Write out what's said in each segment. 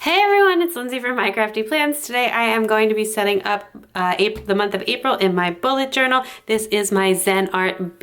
Hey everyone, it's Lindsay from My Crafty Plans. Today I am going to be setting up the month of April in my bullet journal. This is my Zenart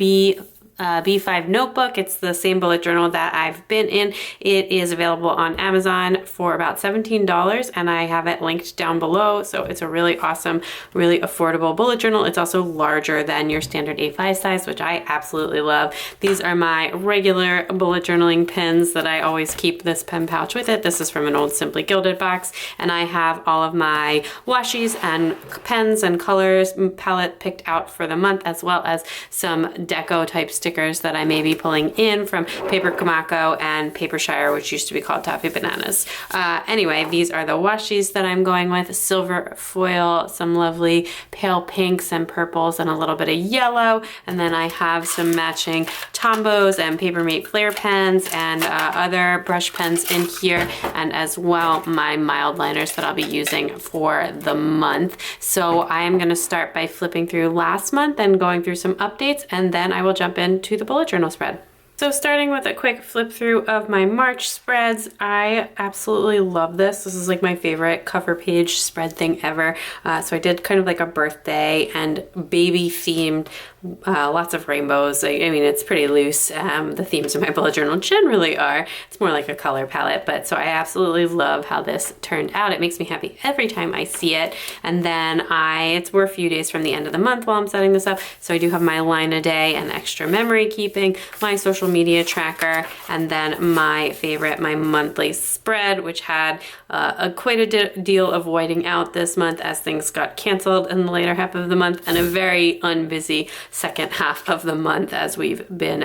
B5 notebook. It's the same bullet journal that I've been in. It is available on Amazon for about $17 and I have it linked down below. So it's a really awesome, really affordable bullet journal. It's also larger than your standard A5 size, which I absolutely love. These are my regular bullet journaling pens that I always keep this pen pouch with it. This is from an old Simply Gilded box, and I have all of my washies and pens and colors palette picked out for the month, as well as some deco type stickers that I may be pulling in from Paper Kamako and Paper Shire, which used to be called Toffee Bananas. Anyway, these are the washies that I'm going with: silver foil, some lovely pale pinks and purples, and a little bit of yellow. And then I have some matching Tombos and Paper Mate Flare pens and other brush pens in here, and as well my mild liners that I'll be using for the month. So I am going to start by flipping through last month and going through some updates, and then I will jump into the bullet journal spread. So starting with a quick flip through of my March spreads, I absolutely love this. This is like my favorite cover page spread thing ever. So I did kind of like a birthday and baby themed, lots of rainbows. I mean, it's pretty loose. The themes of my bullet journal generally are. It's more like a color palette, but so I absolutely love how this turned out. It makes me happy every time I see it. And then we're a few days from the end of the month while I'm setting this up. So I do have my line a day and extra memory keeping, my social media tracker, and then my favorite, my monthly spread, which had quite a deal of whiting out this month as things got canceled in the later half of the month, and a very unbusy second half of the month as we've been,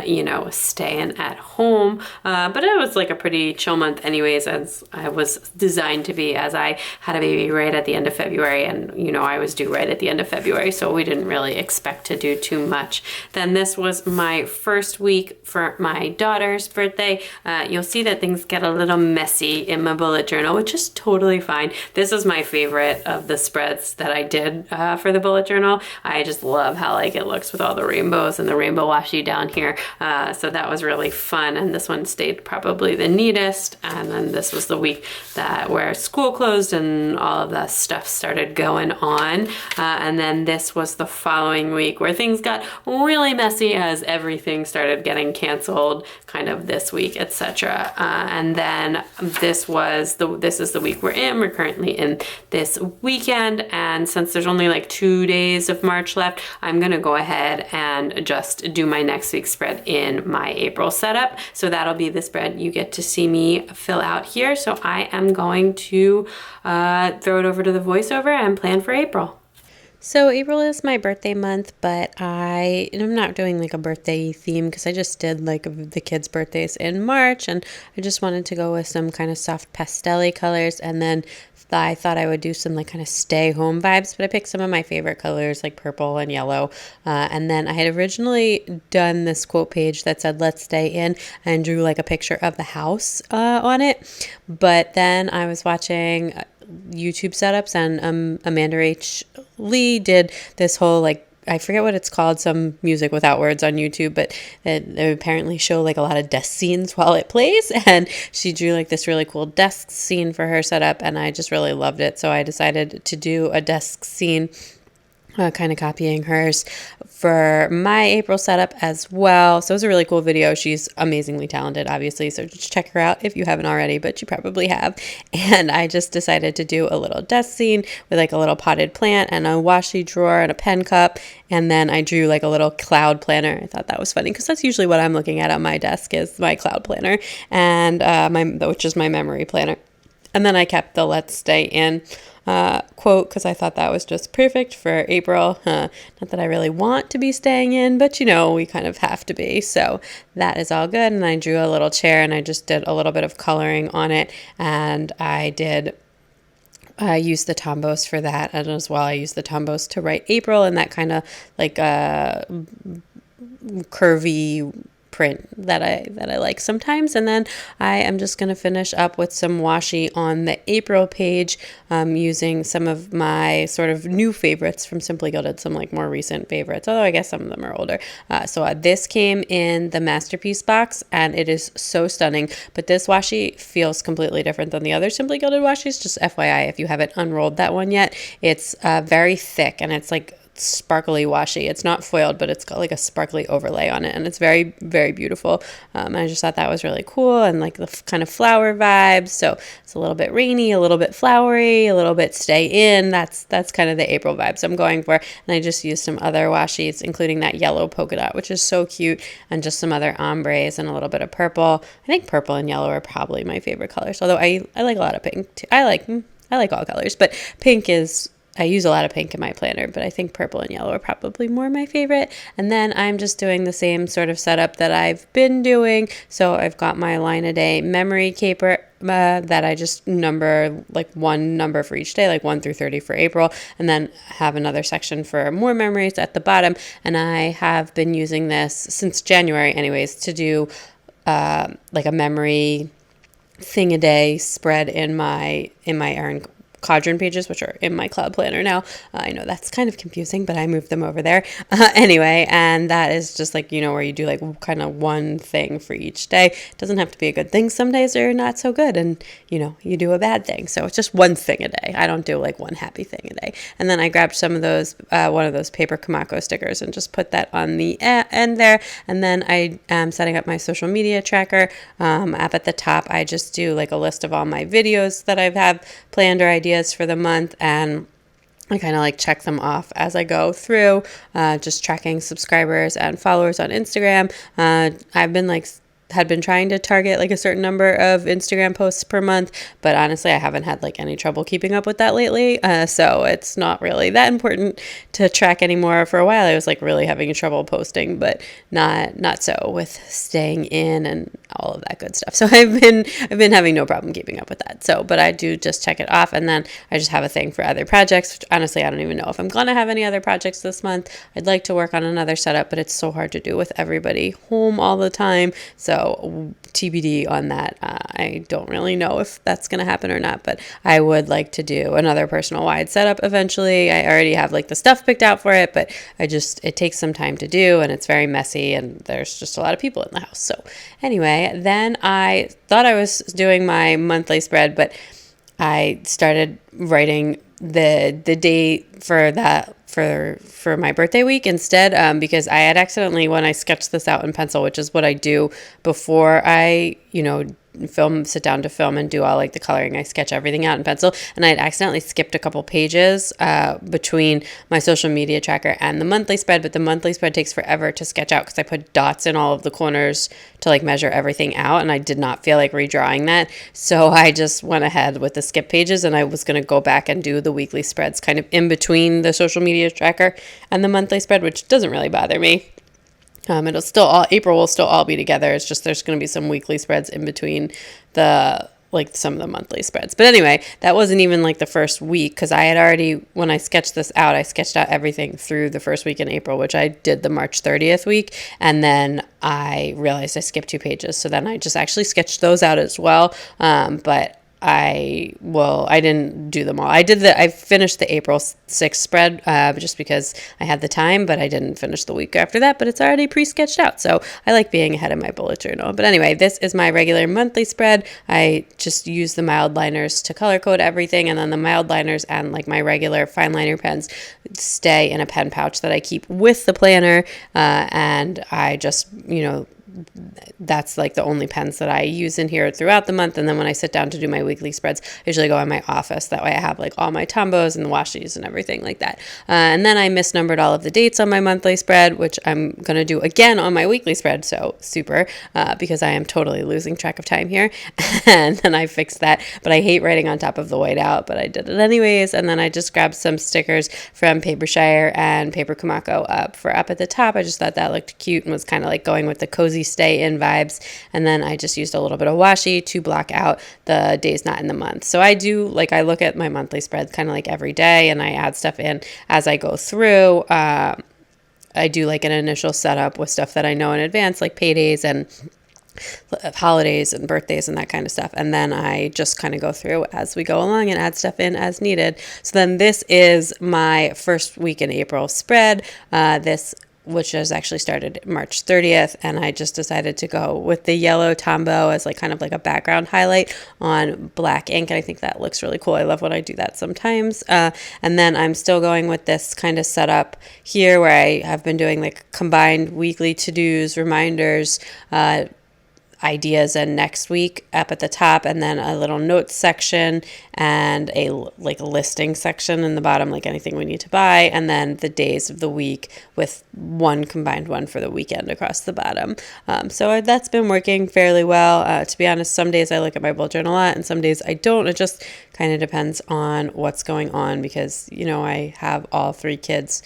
staying at home. But it was like a pretty chill month anyways, as I was designed to be, as I had a baby right at the end of February, and I was due right at the end of February, so we didn't really expect to do too much. Then this was my first week for my daughter's birthday. You'll see that things get a little messy in my bullet journal, which is totally fine. This is my favorite of the spreads that I did for the bullet journal. I just love how it looks with all the rainbows and the rainbow washi down here. So that was really fun, and this one stayed probably the neatest. And then this was the week where school closed and all of that stuff started going on. And then this was the following week where things got really messy as everything started getting canceled kind of this week, etc. And then this is the week we're in. We're currently in this weekend, and since there's only like 2 days of March left, I'm gonna go ahead and just do my next week's spread in my April setup. So that'll be the spread you get to see me fill out here. So I am going to throw it over to the voiceover and plan for April. So April is my birthday month, but I'm not doing like a birthday theme because I just did like the kids' birthdays in March, and I just wanted to go with some kind of soft pastel-y colors, and then I thought I would do some like kind of stay home vibes, but I picked some of my favorite colors like purple and yellow. And then I had originally done this quote page that said, "Let's stay in," and drew like a picture of the house on it. But then I was watching YouTube setups, and Amanda H. Lee did this whole I forget what it's called, some music without words on YouTube, but it apparently show like a lot of desk scenes while it plays, and she drew like this really cool desk scene for her setup, and I just really loved it. So I decided to do a desk scene, kind of copying hers for my April setup as well. So it was a really cool video. She's amazingly talented, obviously, so just check her out if you haven't already, but you probably have. And I just decided to do a little desk scene with like a little potted plant and a washi drawer and a pen cup, and then I drew like a little cloud planner. I thought that was funny because that's usually what I'm looking at on my desk, is my cloud planner, and which is my memory planner. And then I kept the "Let's Stay In" quote because I thought that was just perfect for April. Not that I really want to be staying in, but we kind of have to be. So that is all good. And I drew a little chair, and I just did a little bit of coloring on it. And I did use the Tombos for that. And as well, I used the Tombos to write April, and that kind of like curvy print that I like sometimes. And then I am just going to finish up with some washi on the April page, using some of my sort of new favorites from Simply Gilded, some like more recent favorites, although I guess some of them are older. So this came in the Masterpiece box, and it is so stunning. But this washi feels completely different than the other Simply Gilded washis. Just FYI, if you haven't unrolled that one yet, it's very thick, and it's like sparkly washi. It's not foiled, but it's got like a sparkly overlay on it, and it's very, very beautiful. And I just thought that was really cool, and like the kind of flower vibes. So it's a little bit rainy, a little bit flowery, a little bit stay in. That's kind of the April vibes I'm going for. And I just used some other washis, including that yellow polka dot, which is so cute, and just some other ombres and a little bit of purple. I think purple and yellow are probably my favorite colors, although I like a lot of pink too. I like all colors, but pink is, I use a lot of pink in my planner, but I think purple and yellow are probably more my favorite. And then I'm just doing the same sort of setup that I've been doing. So I've got my line a day memory caper that I just number, like one number for each day, like 1 through 30 for April, and then have another section for more memories at the bottom. And I have been using this since January anyways to do like a memory thing a day spread in my Erin Cadron pages, which are in my cloud planner now. I know that's kind of confusing, but I moved them over there. Anyway, and that is just like, where you do like kind of one thing for each day. It doesn't have to be a good thing. Some days are not so good, and you do a bad thing. So it's just one thing a day. I don't do like one happy thing a day. And then I grabbed some of those, one of those paper Kamako stickers, and just put that on the end there. And then I am setting up my social media tracker. Up at the top, I just do like a list of all my videos that I have planned or ideas for the month, and I kind of like check them off as I go through, just tracking subscribers and followers on Instagram. Had been trying to target like a certain number of Instagram posts per month, but honestly, I haven't had like any trouble keeping up with that lately. So it's not really that important to track anymore. For a while, I was like really having trouble posting, but not so with staying in and all of that good stuff. So I've been having no problem keeping up with that. So, but I do just check it off, and then I just have a thing for other projects, which honestly, I don't even know if I'm gonna have any other projects this month. I'd like to work on another setup, but it's so hard to do with everybody home all the time. So TBD on that. I don't really know if that's going to happen or not, but I would like to do another personal wide setup eventually. I already have like the stuff picked out for it, but it takes some time to do, and it's very messy, and there's just a lot of people in the house. So anyway, then I thought I was doing my monthly spread, but I started writing the date for that for my birthday week instead, because I had accidentally, when I sketched this out in pencil, which is what I do before I sit down to film and do all like the coloring, I sketch everything out in pencil, and I had accidentally skipped a couple pages between my social media tracker and the monthly spread. But the monthly spread takes forever to sketch out because I put dots in all of the corners to like measure everything out, and I did not feel like redrawing that, so I just went ahead with the skip pages, and I was going to go back and do the weekly spreads kind of in between the social media tracker and the monthly spread, which doesn't really bother me. April will still all be together. It's just there's going to be some weekly spreads in between some of the monthly spreads. But anyway, that wasn't even like the first week, because I had already, when I sketched this out, I sketched out everything through the first week in April, which I did the March 30th week. And then I realized I skipped 2 pages. So then I just actually sketched those out as well. But I didn't do them all. I finished the April 6th spread just because I had the time, but I didn't finish the week after that, but it's already pre-sketched out. So I like being ahead of my bullet journal. But anyway, this is my regular monthly spread. I just use the mild liners to color code everything, and then the mild liners and like my regular fine liner pens stay in a pen pouch that I keep with the planner, and I just, that's like the only pens that I use in here throughout the month. And then when I sit down to do my weekly spreads, I usually go in my office. That way I have like all my Tombos and the washis and everything like that. And then I misnumbered all of the dates on my monthly spread, which I'm going to do again on my weekly spread. So super, because I am totally losing track of time here. And then I fixed that, but I hate writing on top of the whiteout, but I did it anyways. And then I just grabbed some stickers from Papershire and Paper Kamako up at the top. I just thought that looked cute and was kind of like going with the cozy stay in vibes. And then I just used a little bit of washi to block out the days not in the month. So I look at my monthly spreads kind of like every day, and I add stuff in as I go through. I do like an initial setup with stuff that I know in advance, like paydays and holidays and birthdays and that kind of stuff. And then I just kind of go through as we go along and add stuff in as needed. So then this is my first week in April spread. Which has actually started March 30th, and I just decided to go with the yellow Tombow as like kind of like a background highlight on black ink, and I think that looks really cool. I love when I do that sometimes. And then I'm still going with this kind of setup here where I have been doing like combined weekly to-dos, reminders, ideas, and next week up at the top, and then a little notes section and a like listing section in the bottom, like anything we need to buy, and then the days of the week with one combined one for the weekend across the bottom. So that's been working fairly well. To be honest, some days I look at my bullet journal a lot and some days I don't. It just kind of depends on what's going on because, you know, I have all 3 kids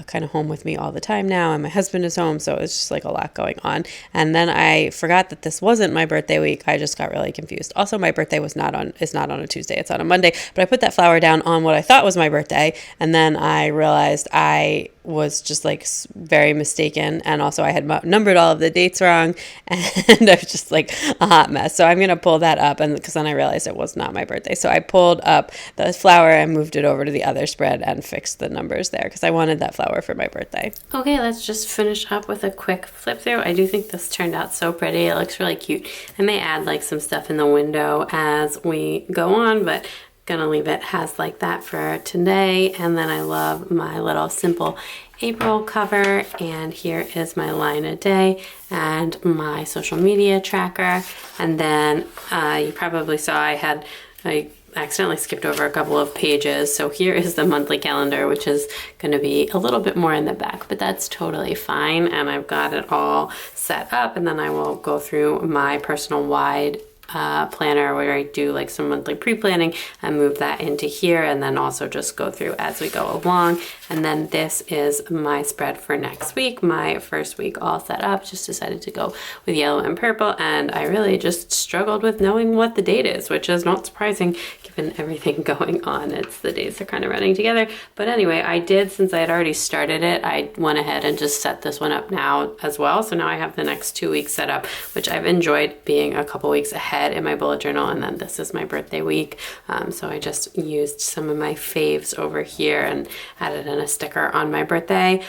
kind of home with me all the time now, and my husband is home, so it's just like a lot going on. And then I forgot that this wasn't my birthday week. I just got really confused. Also, my birthday is not on a Tuesday, it's on a Monday, but I put that flower down on what I thought was my birthday, and then I realized I was just like very mistaken, and also I had numbered all of the dates wrong, and I was just like a hot mess. So I'm gonna pull that up, and because then I realized it was not my birthday, so I pulled up the flower and moved it over to the other spread and fixed the numbers there because I wanted that flower for my birthday. Okay, let's just finish up with a quick flip through. I do think this turned out so pretty. It looks really cute. I may add like some stuff in the window as we go on, but gonna leave it as like that for today. And then I love my little simple April cover, and here is my line a day and my social media tracker. And then you probably saw I accidentally skipped over a couple of pages, so here is the monthly calendar, which is going to be a little bit more in the back, but that's totally fine, and I've got it all set up. And then I will go through my personal wide planner where I do like some monthly pre-planning and move that into here, and then also just go through as we go along. And then this is my spread for next week, my first week all set up. Just decided to go with yellow and purple, and I really just struggled with knowing what the date is, which is not surprising given everything going on. It's the days are kind of running together. But anyway, I did, since I had already started it, I went ahead and just set this one up now as well. So now I have the next 2 weeks set up, which I've enjoyed being a couple weeks ahead in my bullet journal. And then this is my birthday week. So I just used some of my faves over here and added in a sticker on my birthday.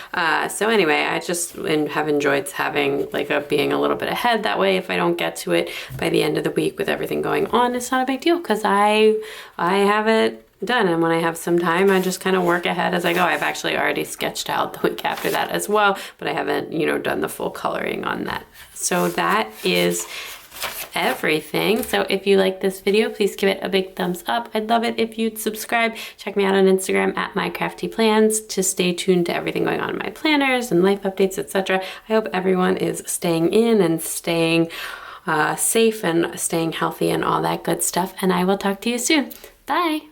So anyway, I just have enjoyed having like being a little bit ahead. That way, if I don't get to it by the end of the week with everything going on, it's not a big deal because I have it done. And when I have some time, I just kind of work ahead as I go. I've actually already sketched out the week after that as well, but I haven't, done the full coloring on that. So that is everything. So if you like this video, please give it a big thumbs up. I'd love it if you'd subscribe. Check me out on Instagram at mycraftyplans to stay tuned to everything going on in my planners and life updates, etc. I hope everyone is staying in and staying safe and staying healthy and all that good stuff. And I will talk to you soon. Bye.